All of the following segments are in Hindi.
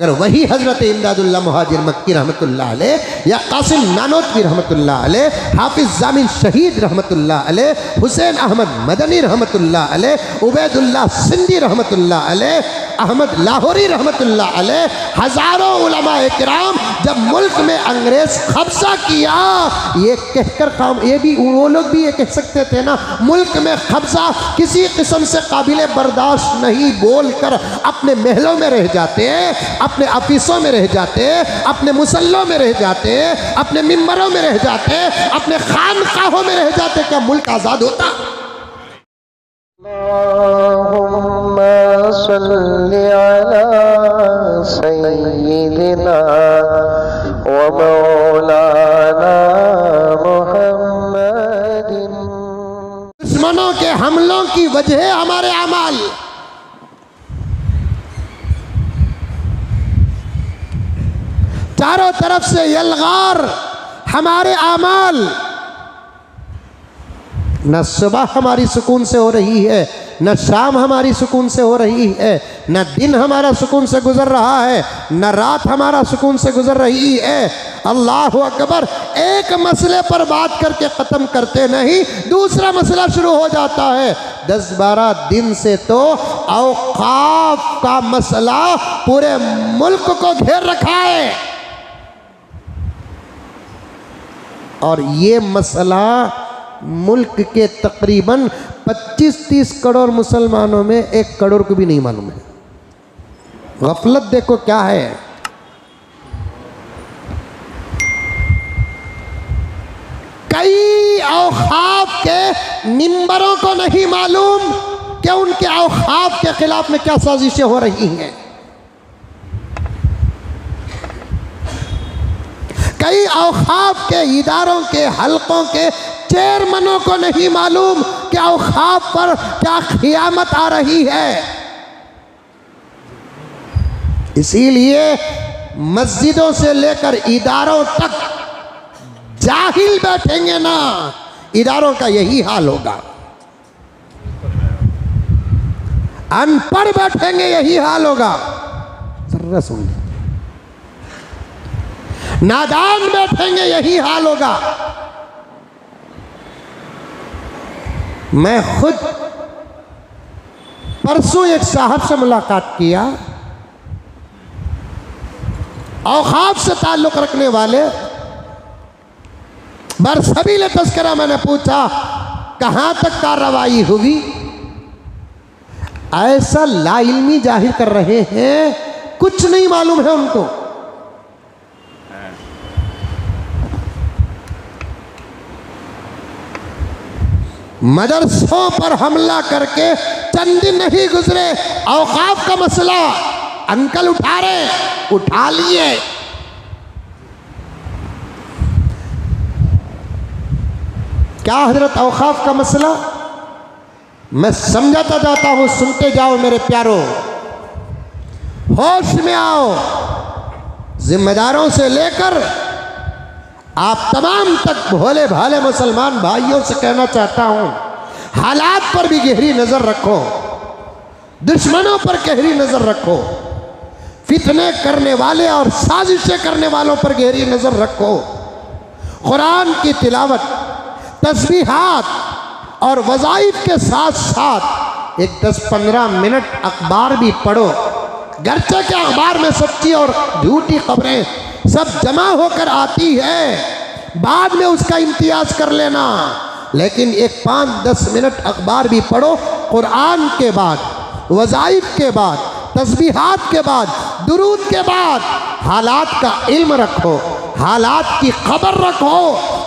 अगर वही हज़रत इमदादुल्लाह मुहाजिर मक्की रहमतुल्लाह अलैह या कासिम नानोतवी रहमतुल्लाह अलैह, हाफिज़ जामिन शहीद रहमतुल्लाह अलैह, हुसैन अहमद मदनी रहमतुल्लाह अलैह, उबैदुल्लाह सिंधी रहमतुल्लाह अलैह, अहमद लाहौरी रहमतुल्लाह अलैह, हज़ारों उलमाए किराम जब मुल्क में अंग्रेज़ कब्ज़ा किया, ये कहकर काम, ये भी वो लोग भी ये कह सकते थे ना, मुल्क में कब्ज़ा किसी किस्म से काबिल बर्दाश्त नहीं बोल कर अपने महलों में रह जाते, अपने ऑफिसों में रह जाते, अपने मुसल्लों में रह जाते, अपने मिंबरों में रह जाते, अपने खानकाहों में रह जाते, क्या मुल्क आज़ाद होता? अल्लाहुम्मा सल्ली अला सय्यिदिना व मौलाना मुहम्मदिन। दुश्मनों के हमलों की वजह हमारे अमाल, चारों तरफ से यलगार हमारे आमाल, न सुबह हमारी सुकून से हो रही है, न शाम हमारी सुकून से हो रही है, न दिन हमारा सुकून से गुजर रहा है, न रात हमारा सुकून से गुजर रही है। अल्लाह अकबर। एक मसले पर बात करके ख़त्म करते नहीं, दूसरा मसला शुरू हो जाता है। 10-12 दिन से तो औकाफ का मसला पूरे मुल्क को घेर रखा है, और ये मसला मुल्क के तकरीबन 25-30 करोड़ मुसलमानों में 1 करोड़ को भी नहीं मालूम है। गफलत देखो क्या है। कई औकाफ के मिंबरों को नहीं मालूम कि उनके औकाफ के खिलाफ में क्या साजिशें हो रही हैं। कई औकाफ के इदारों के हलकों के चेयरमैनों को नहीं मालूम कि औकाफ पर क्या क़ियामत आ रही है। इसीलिए मस्जिदों से लेकर इदारों तक जाहिल बैठेंगे ना, इदारों का यही हाल होगा। अनपढ़ बैठेंगे, यही हाल होगा। जरा सुन, नादान बैठेंगे, यही हाल होगा। मैं खुद परसों एक साहब से मुलाकात किया, औकाफ से ताल्लुक़ रखने वाले, बरसबील तज़किरा। मैंने पूछा कहाँ तक कार्रवाई हुई? ऐसा लाइल्मी जाहिर कर रहे हैं, कुछ नहीं मालूम है उनको। मदरसों पर हमला करके चंद दिन नहीं गुजरे, औकाफ का मसला अंकल उठा रहे, उठा लिए। क्या हजरत औकाफ का मसला? मैं समझाता जाता हूं, सुनते जाओ मेरे प्यारों, होश में आओ। जिम्मेदारों से लेकर आप तमाम तक भोले भाले मुसलमान भाइयों से कहना चाहता हूं, हालात पर भी गहरी नज़र रखो, दुश्मनों पर गहरी नज़र रखो, फितने करने वाले और साजिशें करने वालों पर गहरी नज़र रखो। कुरान की तिलावत, तस्बीहात और वज़ाइफ के साथ साथ एक 10-15 मिनट अखबार भी पढ़ो। गर्चे के अखबार में सच्ची और झूठी खबरें सब जमा होकर आती है, बाद में उसका इम्तियाज कर लेना, लेकिन एक 5-10 मिनट अखबार भी पढ़ो। कुरान के बाद, वज़ाइफ के बाद, तस्बीहात के बाद, दुरूद के बाद हालात का इल्म रखो, हालात की खबर रखो।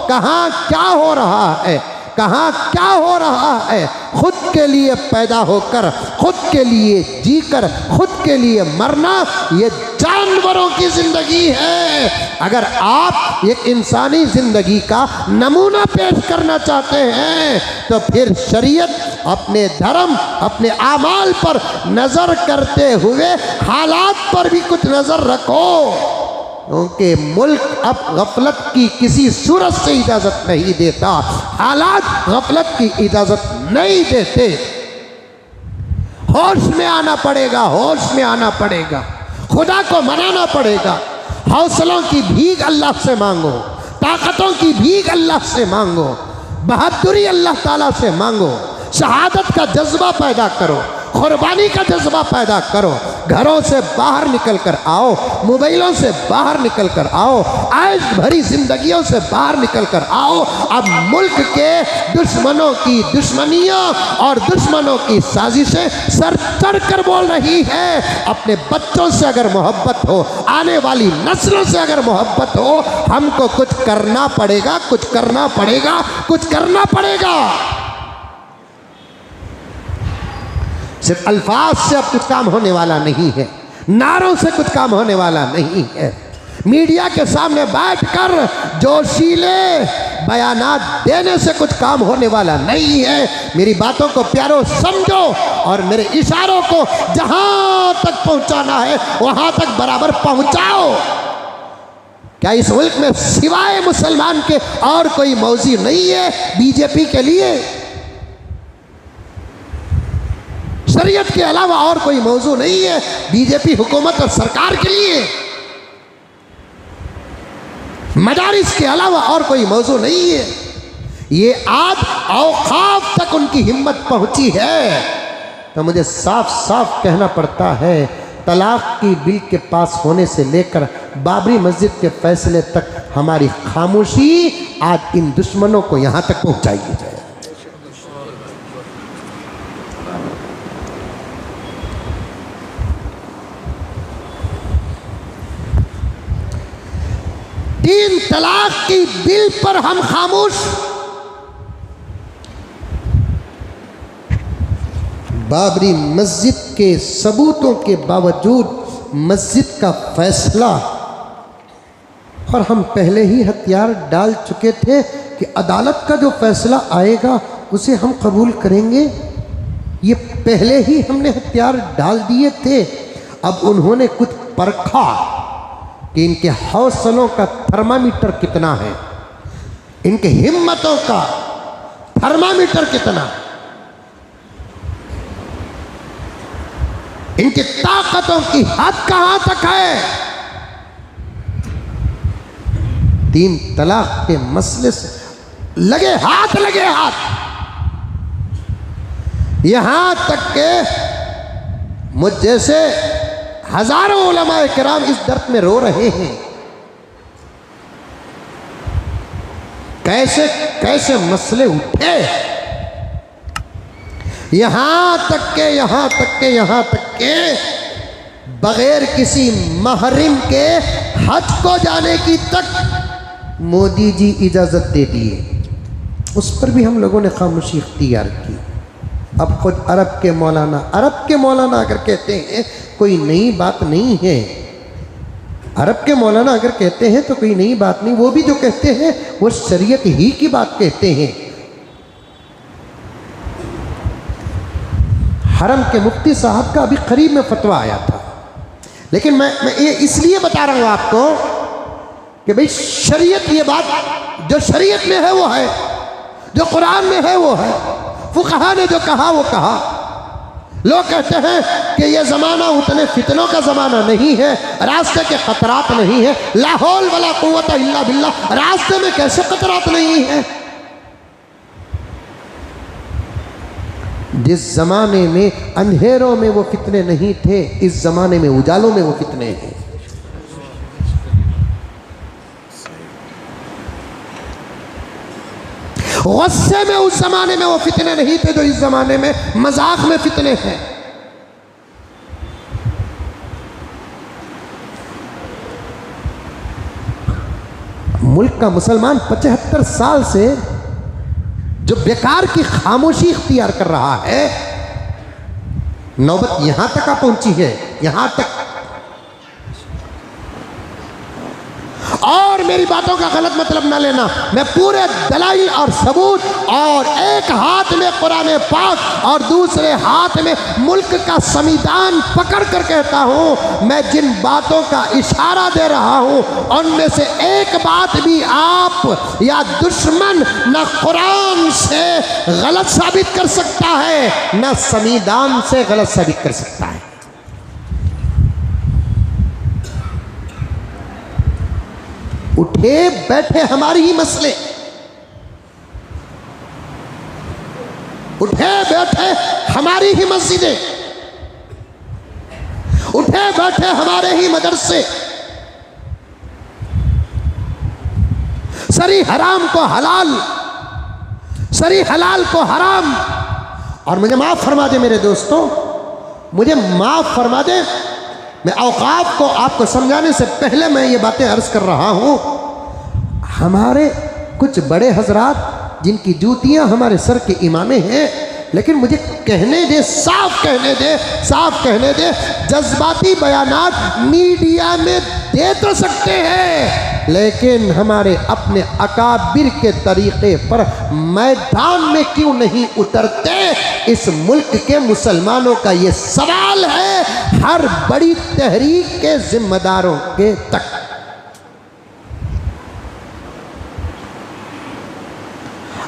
कहाँ क्या हो रहा है, कहाँ क्या हो रहा है। खुद के लिए पैदा होकर, खुद के लिए जीकर, खुद के लिए मरना, ये जानवरों की जिंदगी है। अगर आप एक इंसानी जिंदगी का नमूना पेश करना चाहते हैं तो फिर शरीयत अपने धर्म, अपने आमाल पर नजर करते हुए हालात पर भी कुछ नजर रखो, क्योंकि मुल्क अब गफलत की किसी सूरत से इजाज़त नहीं देता, हालात गफलत की इजाज़त नहीं देते। होश में आना पड़ेगा, होश में आना पड़ेगा। खुदा को मनाना पड़ेगा। हौसलों की भीख अल्लाह से मांगो, ताकतों की भीख अल्लाह से मांगो, बहादुरी अल्लाह ताला से मांगो, शहादत का जज्बा पैदा करो, कुर्बानी का जज्बा पैदा करो। घरों से बाहर निकल कर आओ, मोबाइलों से बाहर निकल कर आओ, ऐश भरी जिंदगियों से बाहर निकल कर आओ। अब मुल्क के दुश्मनों की दुश्मनियां और दुश्मनों की साजिशें सर चढ़ कर बोल रही है। अपने बच्चों से अगर मोहब्बत हो, आने वाली नस्लों से अगर मोहब्बत हो, हमको कुछ करना पड़ेगा, कुछ करना पड़ेगा, कुछ करना पड़ेगा। सिर्फ अल्फाज से अब कुछ काम होने वाला नहीं है, नारों से कुछ काम होने वाला नहीं है। मीडिया के सामने बैठकर जोशीले बयानात देने से कुछ काम होने वाला नहीं है। मेरी बातों को प्यारो समझो और मेरे इशारों को जहां तक पहुंचाना है वहां तक बराबर पहुंचाओ। क्या इस मुल्क में सिवाय मुसलमान के और कोई मौजूद नहीं है बीजेपी के लिए? शरीयत के अलावा और कोई मौजू नहीं है बीजेपी हुकूमत और सरकार के लिए? मदारिस के अलावा और कोई मौजू नहीं है। ये आज औकाफ तक उनकी हिम्मत पहुंची है तो मुझे साफ साफ कहना पड़ता है, तलाक की बिल के पास होने से लेकर बाबरी मस्जिद के फैसले तक हमारी खामोशी आज इन दुश्मनों को यहां तक पहुंचाई है। तीन तलाक की बिल पर हम खामोश, बाबरी मस्जिद के सबूतों के बावजूद मस्जिद का फैसला, और हम पहले ही हथियार डाल चुके थे कि अदालत का जो फैसला आएगा उसे हम कबूल करेंगे। ये पहले ही हमने हथियार डाल दिए थे। अब उन्होंने कुछ परखा कि इनके हौसलों का थर्मामीटर कितना है, इनके हिम्मतों का थर्मामीटर कितना है, इनकी ताकतों की हद कहां तक है। तीन तलाक के मसले से लगे हाथ, यहां तक के मुझ जैसे हजारों उलमाए किराम इस दर्द में रो रहे हैं। कैसे कैसे मसले उठे, यहां तक के बगैर किसी महरिम के हज को जाने की तक मोदी जी इजाजत दे दिए। उस पर भी हम लोगों ने खामोशी इख्तियार की। अब खुद अरब के मौलाना अगर कहते हैं कोई नई बात नहीं है, अरब के मौलाना अगर कहते हैं तो कोई नई बात नहीं, वो भी जो कहते हैं वो शरीयत ही की बात कहते हैं। हरम के मुफ्ती साहब का अभी करीब में फतवा आया था, लेकिन मैं ये इसलिए बता रहा हूं आपको कि भाई शरीयत, ये बात जो शरीयत में है वो है, जो कुरान में है वो है, फुकहा ने जो कहा वो कहा। लोग कहते हैं कि ये ज़माना उतने फितनों का ज़माना नहीं है, रास्ते के खतरात नहीं है। ला हौल वला कुव्वत इल्ला बिल्लाह, रास्ते में कैसे खतरात नहीं है? जिस ज़माने में अंधेरों में वो फितने नहीं थे, इस ज़माने में उजालों में वो फितने हैं। गुस्से में उस जमाने में वो फितने नहीं थे जो इस जमाने में मजाक में फितने हैं। मुल्क का मुसलमान 75 साल से जो बेकार की खामोशी इख्तियार कर रहा है, नौबत यहां तक आ पहुंची है, यहां तक। और मेरी बातों का गलत मतलब ना लेना, मैं पूरे दलाइल और सबूत, और एक हाथ में कुरान पाक और दूसरे हाथ में मुल्क का संविधान पकड़ कर कहता हूं, मैं जिन बातों का इशारा दे रहा हूं उनमें से एक बात भी आप या दुश्मन न कुरान से गलत साबित कर सकता है, न संविधान से गलत साबित कर सकता है। उठे बैठे हमारी ही मसले, उठे बैठे हमारी ही मस्जिदें, उठे बैठे हमारे ही मदरसे, सरी हराम को हलाल, सरी हलाल को हराम। और मुझे माफ फरमा दे मेरे दोस्तों, मुझे माफ फरमा दे, मैं औकाफ को आपको समझाने से पहले मैं ये बातें अर्ज कर रहा हूं। हमारे कुछ बड़े हजरात जिनकी जूतियां हमारे सर के इमामे हैं, लेकिन मुझे कहने दे, साफ कहने दे, साफ कहने दे, जज्बाती बयानात मीडिया में दे तो सकते हैं, लेकिन हमारे अपने अकाबिर के तरीक़े पर मैदान में क्यों नहीं उतरते, इस मुल्क के मुसलमानों का ये सवाल है हर बड़ी तहरीक के जिम्मेदारों के तक।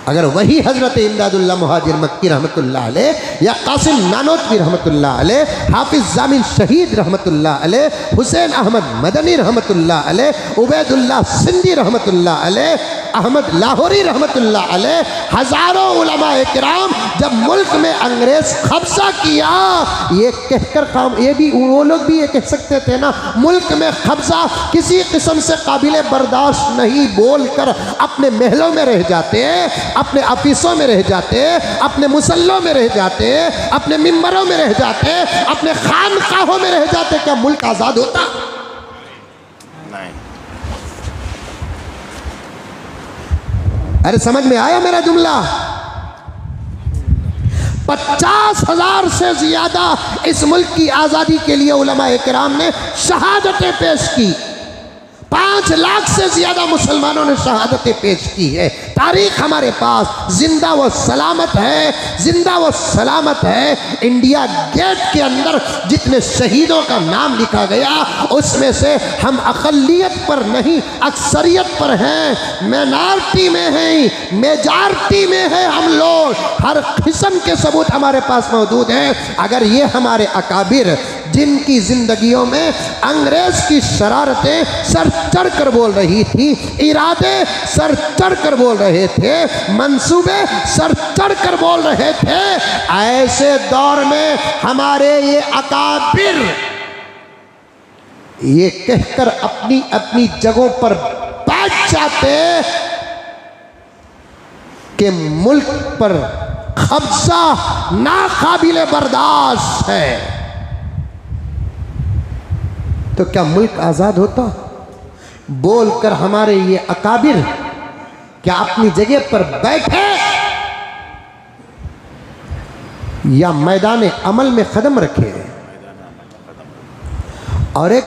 अगर वही हज़रत इमदादुल्लाह मुहाजिर मक्की रहमतुल्लाह अलैह, या कासिम नानोतवी रहमतुल्लाह अलैह, हाफिज़ जामिन शहीद रहमतुल्लाह अलैह, हुसैन अहमद मदनी रहमतुल्लाह अलैह, उबैदुल्लाह सिंधी रहमतुल्लाह अलैह, अहमद लाहौरी रहमतुल्लाह अलैह, हज़ारों उलमाए किराम जब मुल्क में अंग्रेज़ कब्ज़ा किया, ये कहकर काम, ये भी वो लोग भी ये कह सकते थे ना, मुल्क में कब्ज़ा किसी किस्म से काबिल बर्दाश्त नहीं बोलकर अपने महलों में रह जाते, अपने ऑफिसों में रह जाते, अपने मुसल्लों में रह जाते, अपने मिंबरों में रह जाते, अपने खानकाहों में रह जाते, क्या मुल्क आज़ाद होता? नहीं। अरे समझ में आया मेरा जुमला? 50,000 से ज्यादा इस मुल्क की आज़ादी के लिए उलमाए किराम ने शहादतें पेश की, 5 लाख से ज्यादा मुसलमानों ने शहादतें पेश की है। तारीख हमारे पास जिंदा व सलामत है, जिंदा व सलामत है। इंडिया गेट के अंदर जितने शहीदों का नाम लिखा गया, उसमें से हम अक़लियत पर नहीं अक्सरियत पर हैं, माइनॉरिटी में हैं, मेजॉरिटी में हैं हम लोग। हर किस्म के सबूत हमारे पास मौजूद हैं। अगर ये हमारे अकाबिर जिनकी जिंदगियों में अंग्रेज की शरारतें सर चढ़ कर बोल रही थी, इरादे सर चढ़ कर बोल रहे थे, मंसूबे सर चढ़ कर बोल रहे थे, ऐसे दौर में हमारे ये अकाबिर ये कहकर अपनी अपनी जगहों पर बैठ जाते कि मुल्क पर कब्जा नाकाबिले बर्दाश्त है, तो क्या मुल्क आज़ाद होता? बोलकर हमारे ये अकाबिर क्या अपनी जगह पर बैठे या मैदान अमल में कदम रखे? और एक